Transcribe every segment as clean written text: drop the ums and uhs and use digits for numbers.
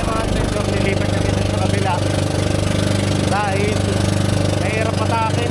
mga sensor, nilipat na dito sa kabila dahil nahirap pa sa akin.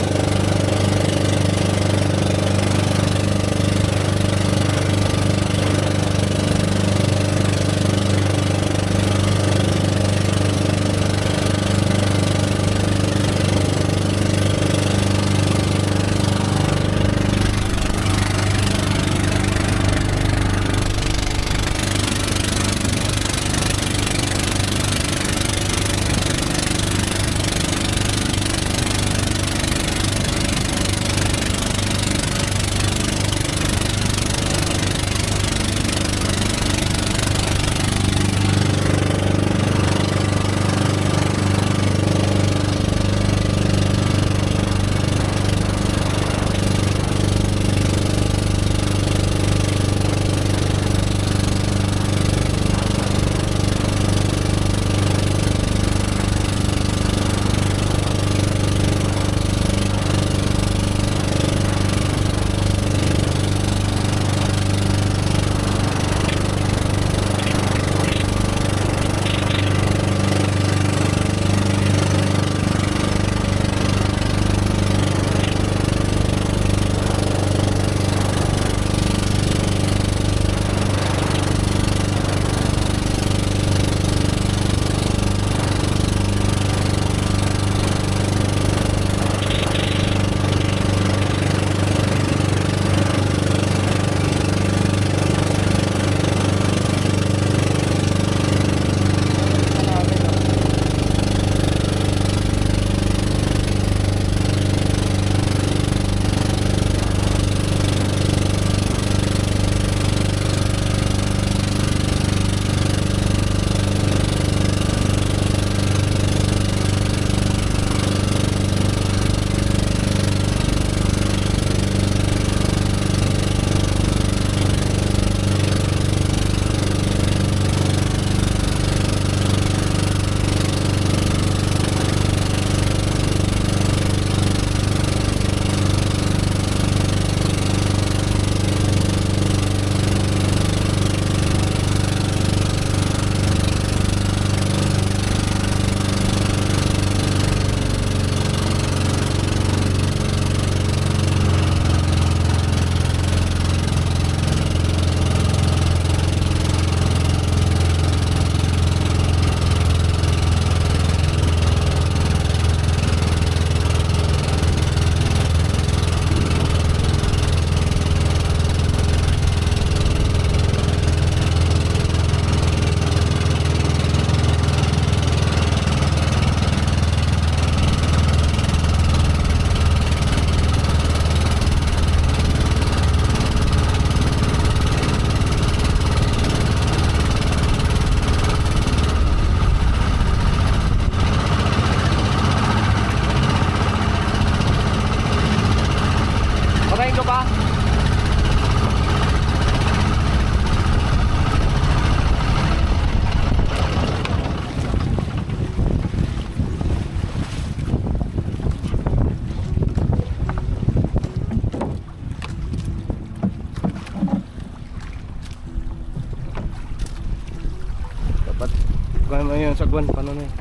Paano yun sa Guan? Paano na yun?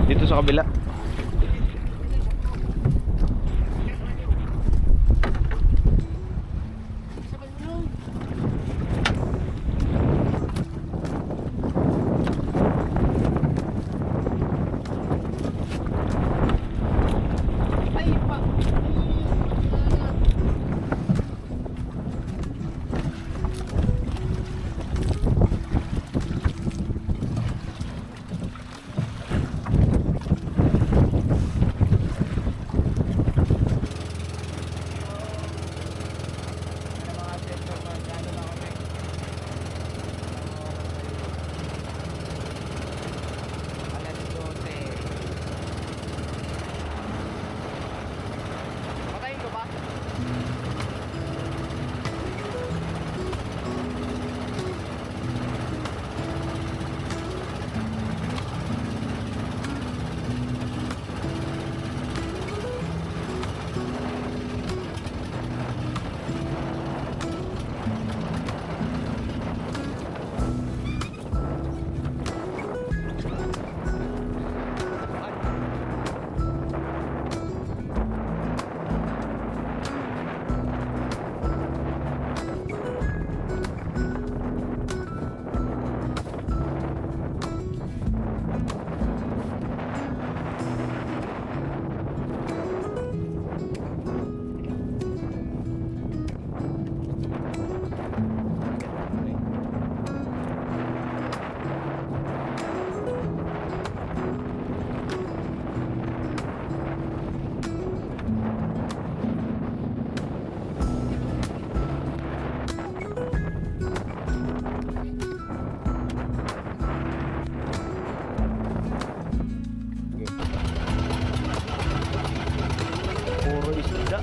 Dito sa kabila. Puro isda.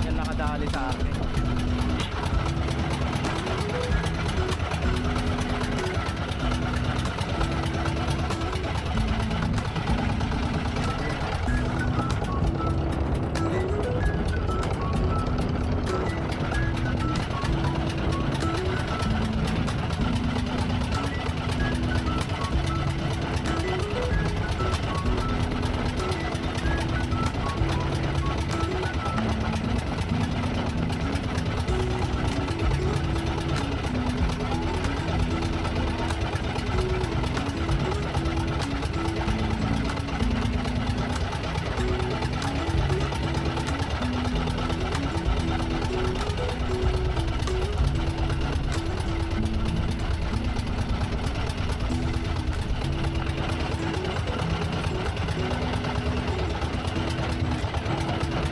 Yan nakadali sa akin.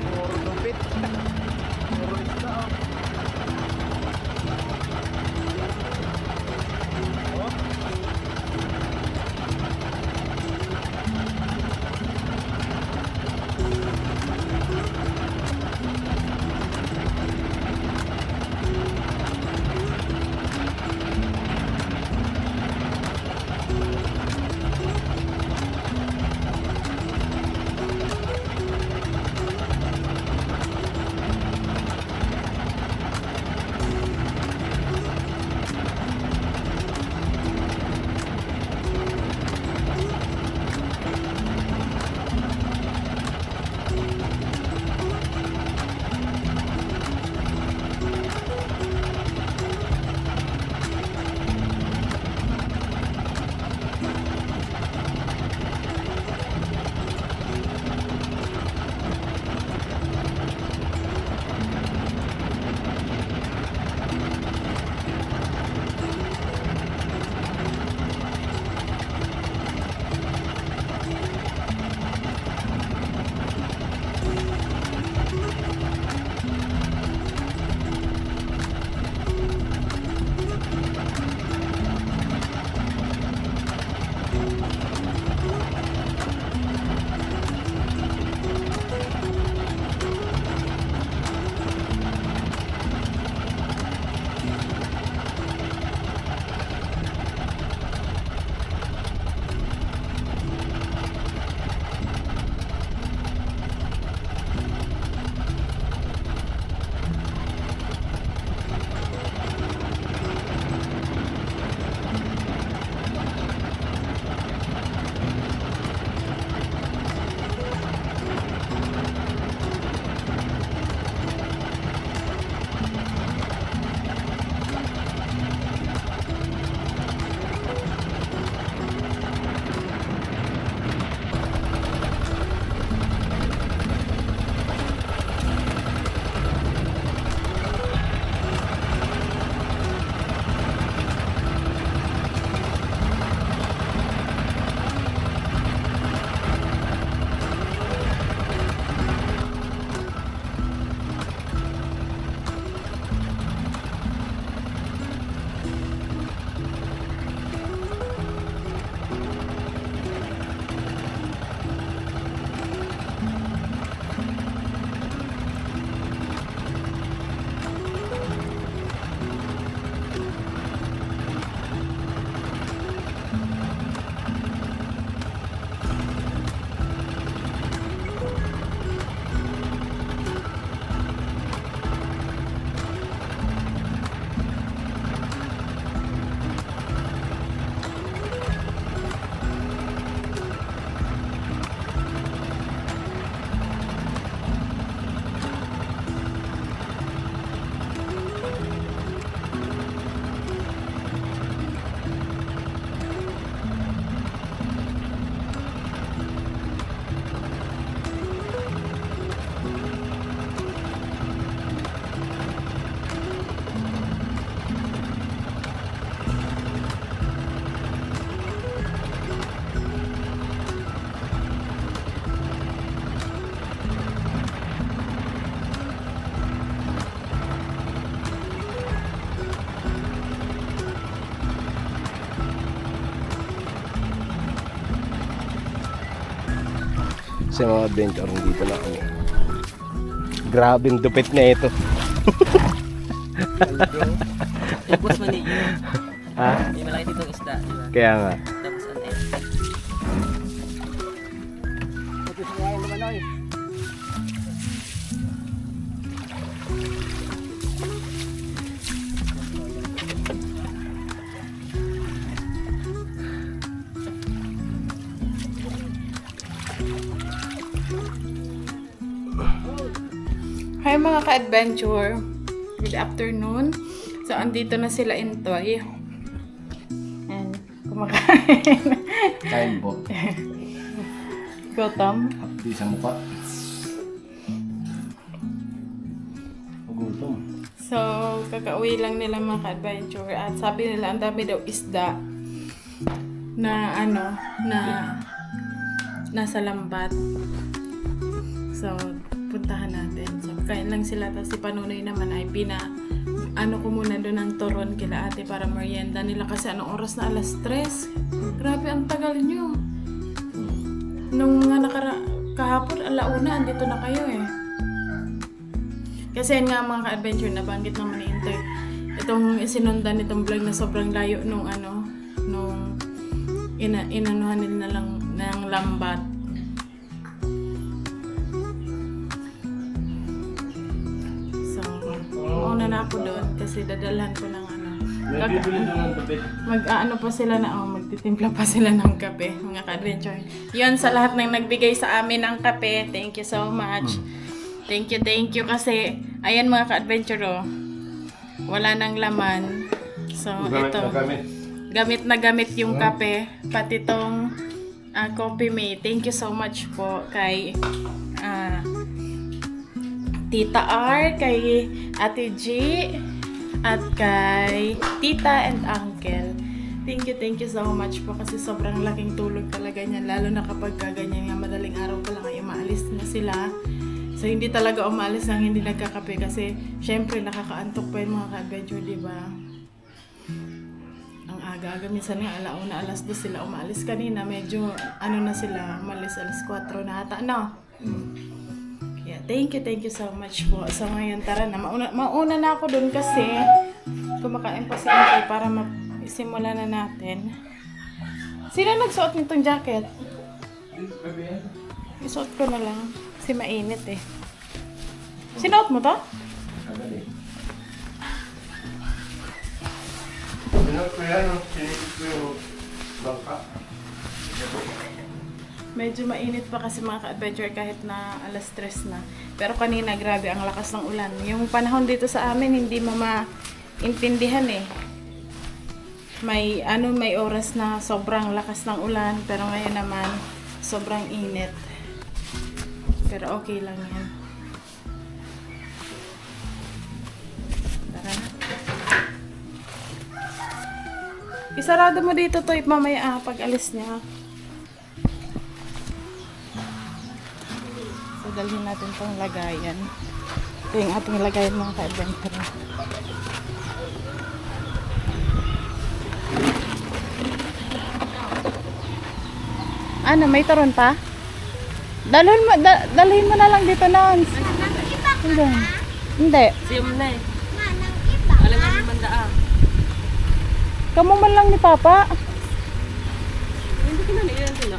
Puro lupit. Puro isda. Oh. kasi mga adventure dito na kami. Grabing dupit na ito. Ubus man eh. Ha? May malaki ditong isda, di ba? Kaya nga. Tapos ano eh. Hi mga ka-adventure. Good afternoon. So, andito na sila Intoy. And, kumakain. Kain po. Gutom. Di sa mukha. Gutom. So, kakauwi lang nila mga ka-adventure. At sabi nila, ang dami daw isda na nasa lambat. So, puntahan natin. So, kain lang sila. Tapos si Panunoy naman ay ko muna doon ng turon kila ate para merienda nila kasi anong oras na 3:00. Grabe, ang tagal nyo. Nung mga kahapon, 1:00, andito na kayo eh. Kasi yun nga mga ka-adventure, nabanggit naman ni Intoy. Itong sinundan itong vlog na sobrang layo nung inanuhan nila lang ng lambat. Mauna na ako doon kasi dadalhan ko ng pa sila na magtitimpla pa sila ng kape, mga ka-adventure. Yun sa lahat ng nagbigay sa amin ng kape, thank you so much. Thank you kasi ayan mga ka-adventure, wala nang laman. So ito, gamit na gamit yung kape, pati tong Coffee Mate. Thank you so much po kay Tita R, kay Ate G, at kay Tita and Uncle. Thank you so much po kasi sobrang laking tulog talaga niyan, lalo na kapag ganyan nga madaling araw pa lang ay umaalis na sila. So hindi talaga umaalis nang hindi nagkakape kasi syempre nakakaantok pa yung mga ka-adventure, di ba? Ang aga-aga, minsan nga 1:00, 2:00 sila umaalis. Kanina medyo na sila, umalis 4:00 na ata, no? Yeah, thank you so much po. So ngayon tara na, mauna na ako dun kasi kumakain pa si Intoy para simulan na natin. Sino nagsuot nitong jacket? Isuot ko na lang kasi mainit eh. Sinuot mo to? Medyo mainit pa kasi mga ka-adventure kahit na 3:00 na. Pero kanina grabe ang lakas ng ulan. Yung panahon dito sa amin hindi mo maintindihan eh. May oras na sobrang lakas ng ulan pero ngayon naman sobrang init. Pero okay lang yan. Tara na. Isarado mo dito to mamaya pag alis niya. So, dalhin natin itong lagayan. Ito yung ating lagayan mga ka-adventure. May taron pa? Dalhin mo na lang dito noon. Hindi. Siyam na eh. Alam nga yung banda Kamu man lang ni Papa. Hindi ko na nailan sila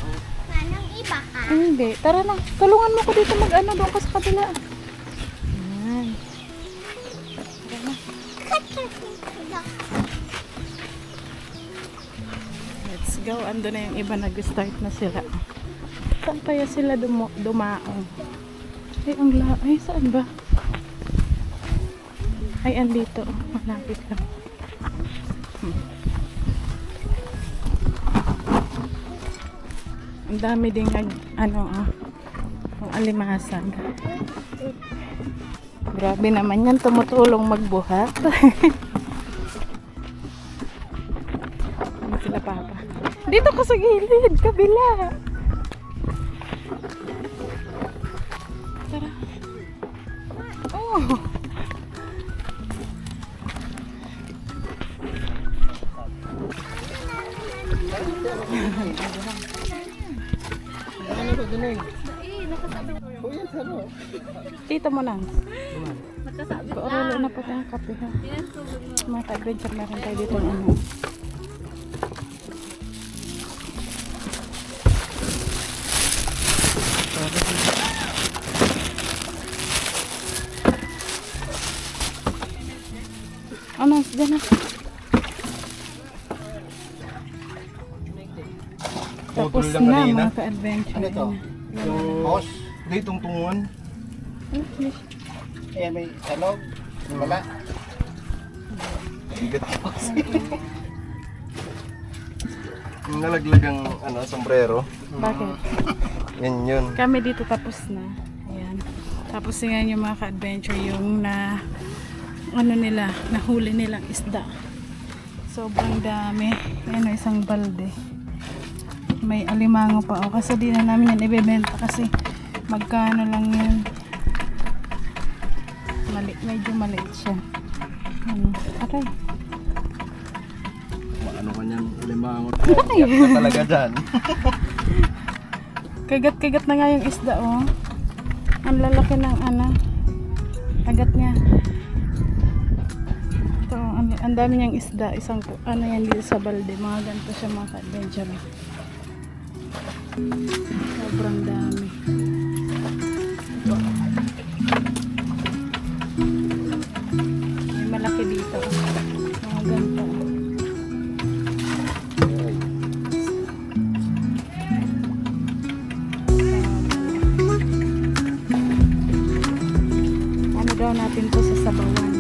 Hindi. Tara na. Tulungan mo ko dito doon ka sa kabila. Ayan. Tara na. Let's go. Ando na yung iba, nag-start na sila. Saan kaya sila dumaong? Ay, saan ba? Ay, andito. Malapit lang. Ang dami din ang alimasag. Grabe naman yan, tumutulong magbuhat. Ano sila Papa? Dito ko sa gilid, kabila. Tara. Oh. Dito mo na. Paurulo na po tayong kape ha. Mga ka-adventure meron tayo dito ng ano. Ano, dyan na. Tapos Putol lang na kanina. mga ka-adventure. Ano ito? Yung hos, hindi tungtungan. Ayan, may salog. Wala. Bigat pa kasi. Yung nalaglag ang sombrero. Bakit? Yan yun. Kami dito tapos na. Ayan. Tapos yan yung mga ka-adventure yung nahuli nilang isda. Sobrang dami. Ayan o, isang balde. May alimango pa o. Kasi di na namin yan ibebenta kasi magkano lang yun. Medyo maliit siya. Aray. Ano kanyang limangot. Iyak na talaga dyan. Kagat-kagat na nga yung isda oh. Ang lalaki ng kagat niya. Ito, ang dami niyang isda. Isang yan dito sa balde. Mga ganito siya mga ka-adventure. Sobrang dami. May malaki dito. Mga ganito. Ano daw natin to sa sabawan?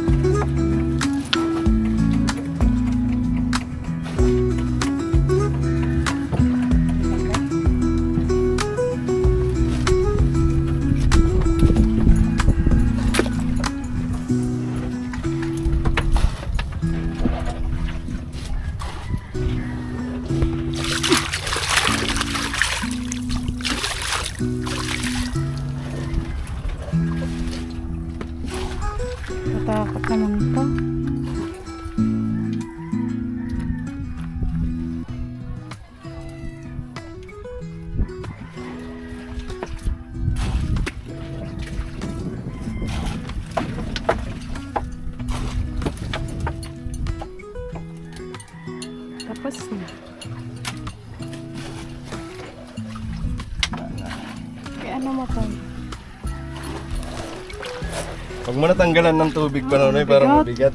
Natakot naman to. Tapos na. Kaya ano mo to? Huwag mo natanggalan ng tubig pa noon para mabigat.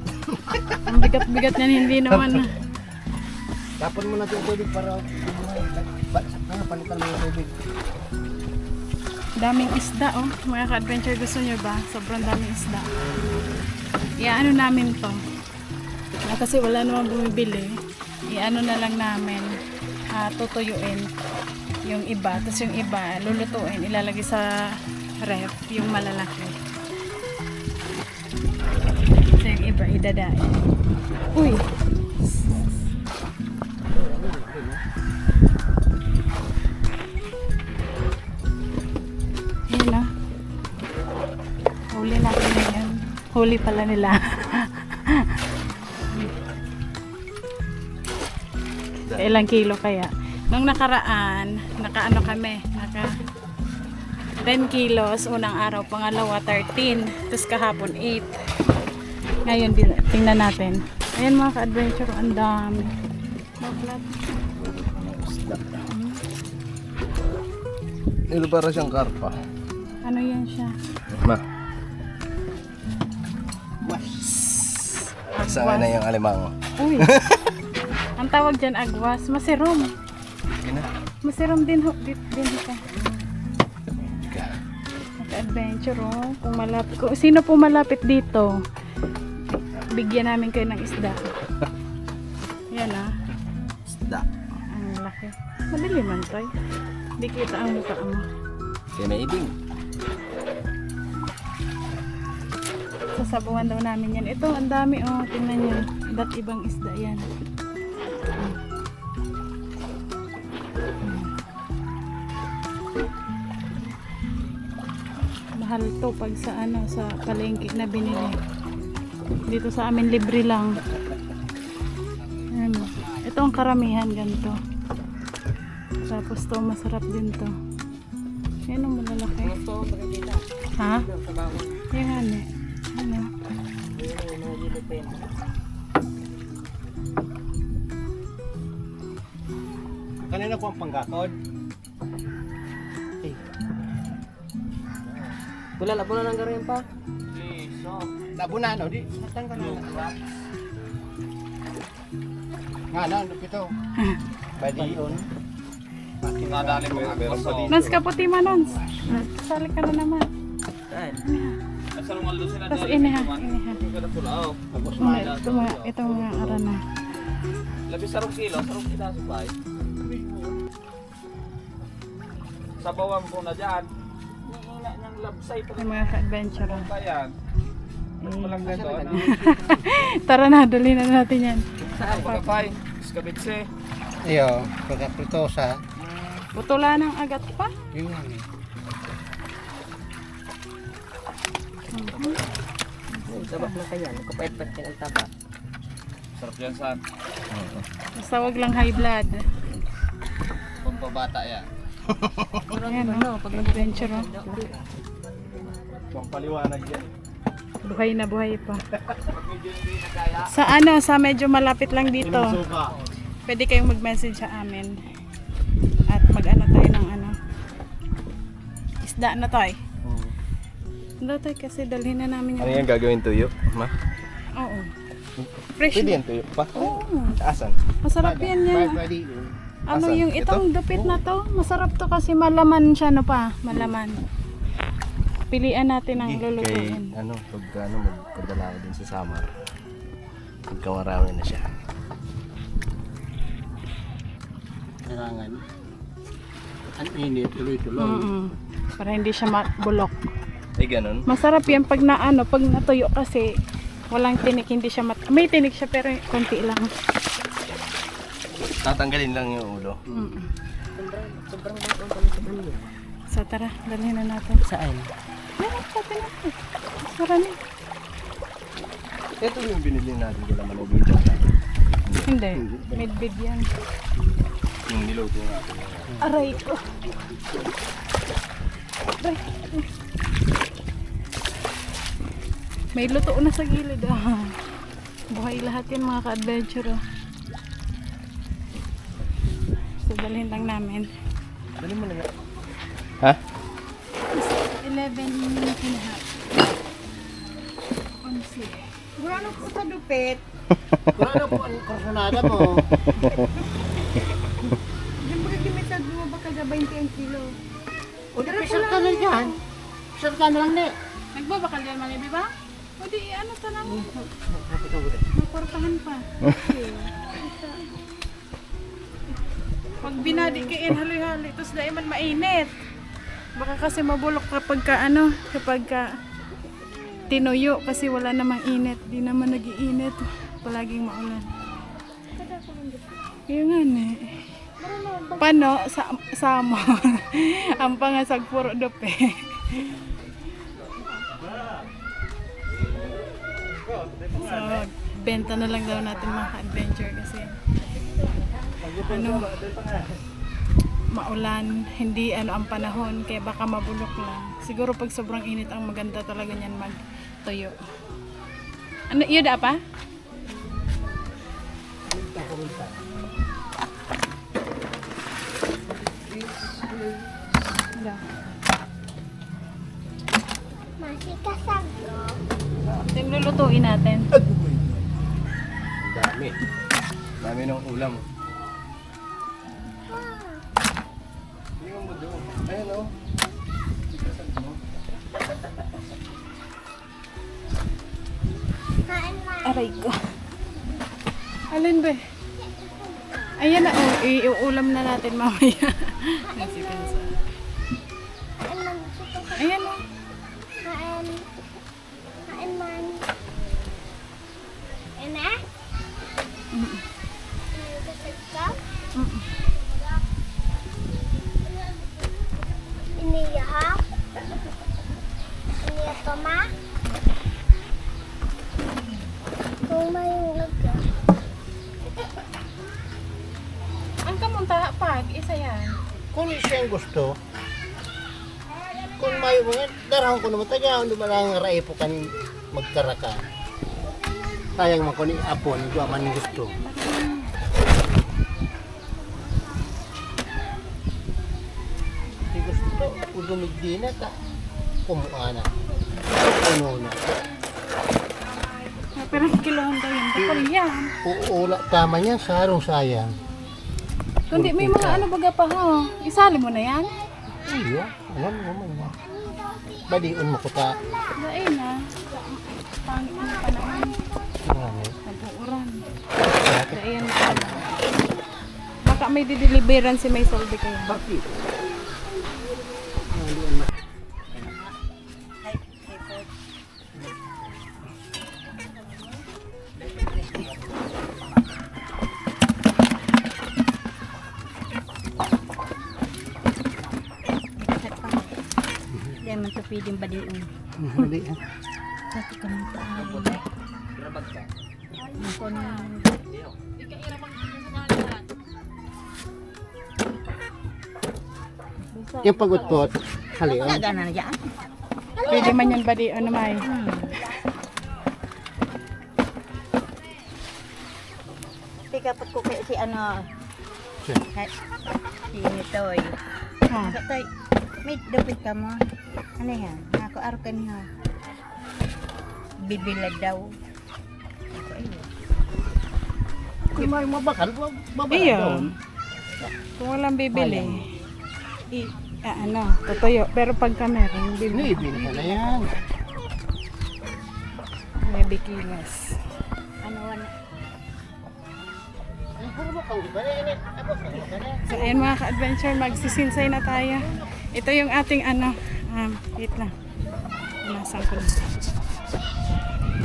Ang bigat-bigat niyan, hindi naman. Tapon mo na yung tubig para palitan mo yung tubig. Daming isda oh. Mga ka-adventure, gusto nyo ba? Sobrang daming isda. Iaano namin to. Kasi wala namang bumibili. Iano na lang namin. Tutuyuin yung iba. Tapos yung iba, lulutuin. Ilalagay sa ref. Yung malalaki. Tapos yung iba, idadain. Uy! Yun na. Huli natin yan. Huli pala nila. Ilang kilo kaya? Nung nakaraan, naka 10 kilos, unang araw, pangalawa 13, tapos kahapon 8. Ngayon, tingnan natin. Ayan mga ka-adventure, ang dami. Ito para siyang karpa. Ano yan siya? Ma. Saan na yung alimango? Uy! Ang tawag dyan, agwas. Masirom. Masirom din ka. Adventure oh. Kung sino po malapit dito, bigyan namin kayo ng isda. Yan ah. Isda. Ang laki. Madali man to eh. Hindi kita ang mukha mo. Kaya may ibing. Sasabawan daw namin yan. Ito, ang dami oh. Tingnan nyo. Dat ibang isda yan. Mahal to pag sa sa palengke na binili. Dito sa amin libre lang. Ayan. Ito ang karamihan ganito. Tapos to masarap din to. Yan ang malalaki. Gusto ko makikita. Ha? Sa bawang. Yan eh. Ano? Yun yung mga gilipin. Kanina po ang panggakod. Pula lang garin pa. Nabuna no, di. Natang ka na. Nga na, ano pito? Badi yun. Nadali mo yung meron pa dito. Nans ka puti manons. Sali ka na naman. Saan? Tapos iniha. Ito mga arana. Labis sarong kilo sa supply. Sa bawang ko na dyan. Hihina ng labsay pa Yung mga ka-adventure. pa yan. Walang ganito. Tara na, dali na natin yan. Saan pa kapay? Skabitse. Iyo, pagkapritosa. Putula ng agat pa. Yun nga eh. Sabak na kaya. Kapait-pat ka ng taba. Sarap yan saan. Basta wag lang high blood. Pampabata yan. Ayan o, pag-adventure o. Pampaliwanag yan. Buhay na buhay pa. Sa ano, sa medyo malapit lang dito. Pwede kayong mag-message sa amin. At mag-ano tayo ng ano. Isda na tayo. Ano tayo kasi dalhin na namin Ano yung... yan gagawin tuyo, ma? Oo. Fresh Pwede na. yan tuyo pa? Oo. Asan? Masarap yan yan. Ano Asan? yung itong dupit na to? Masarap to kasi malaman siya no pa. Malaman. Pilian natin ang Kay, lulutuin. ano, pag ano, magpadala ko din sa summer. Pagkamarami na siya. Kailangan. Ang init, tuloy-tuloy. Para hindi siya bulok. Ay, ganun. Masarap yan pag na ano, pag natuyo kasi walang tinik, hindi siya may tinik siya pero konti lang. Tatanggalin lang yung ulo. Sobrang baon kami sa banyo. So tara, dalhin na natin. Saan? Meron sa atin natin. Mas marami. Ito yung binili natin kila Manobita. Hindi, midbid yan. Yung niluto natin. Aray ko. Aray. May luto na sa gilid ah. Buhay lahat yan mga ka-adventure oh. So dalhin lang namin. Dali mo na nga. Ha? 11 and a half. Gurano po sa dupit. Ano po ang korsonada mo? Diyan ba kagimitan mo baka ga 20 ang kilo? O di pisar ka na dyan. Pisar ka na lang ne. Nagbabakal yan manibi ba? O di ano sa lang? Makwartahan pa. Okay. Pag binadikiin haloy-haloy, tapos dahil man mainit. Baka kasi mabulok kapag ka ano, kapag ka tinuyo kasi wala namang init. Di naman nag-iinit. Palaging maulan. Yun nga eh. Pano, samo. Ang pangasag puro dope. So, benta na lang daw natin mga adventure kasi ano, maulan, hindi ano ang panahon, kaya baka mabulok lang. Siguro pag sobrang init ang maganda talaga niyan magtuyo. Ano, yun da pa? Ito yung lulutuin natin. Dami. Dami ng ulam. Tingnan mo doon. Ayan o. Aray ko. Alin ba? Ayan na, oh, iuulam na natin mamaya. Ayan o. Iniyak. Iniyak ka ma? Kung may lagyan. Ang kamunta pag, isa yan. Kung siya ang gusto, mayo mo yan. Darahon ko naman taga. Ano ba lang raipo kan magkaraka. Sayang man ko ni Apon. Dua man gusto. Di gusto. Udumig din na ta. Kumuha na. Ano na. Pero kilohan daw yun. Kapal yan. Uula tama niya. Sarong sayang. Kundi may mga ano baga pa ho. Isali mo na yan? Iya. Alam mo man. Badiun mo ko ta. Dain na. Pangit na panahon. Ano? Nag-uuran. Dain na. Baka may dideliveran si May Solde kayo. Bakit? Hindi man ito pwedeng baliin. Hindi. Kasi kami tayo. Yung pagutpot, hali oh. Gana na dyan. Pwede man yan ba di ano may? Pikapat ko kay si ano. Siya. Si Nitoy. Ha. Toy, may dapit ka mo. Ano yan? Ako arukan ha. Bibila daw. Ako ayun. Kung may mabakal, babala Iyo. doon. Kung walang bibili. Ano, tutuyo. Pero pagka meron, bibili. Ibin ka na yan. May bikilas. Ano wala? Ay, harap kang iba na yan. Ako, ka na. So, ayan mga ka-adventure, magsisinsay na tayo. Ito yung ating ano, wait lang. Nasaan ko na.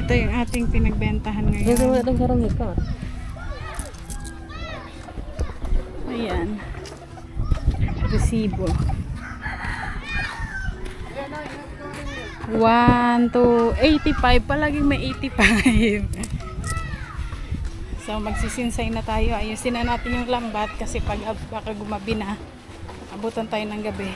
Ito yung ating pinagbentahan ngayon. itong sarang ikaw. Ayan. Resibo. 1, 2, 85. Palaging may 85. So, magsisinsay na tayo. Ayusin na natin yung lambat kasi pag baka gumabi na, abutan tayo ng gabi.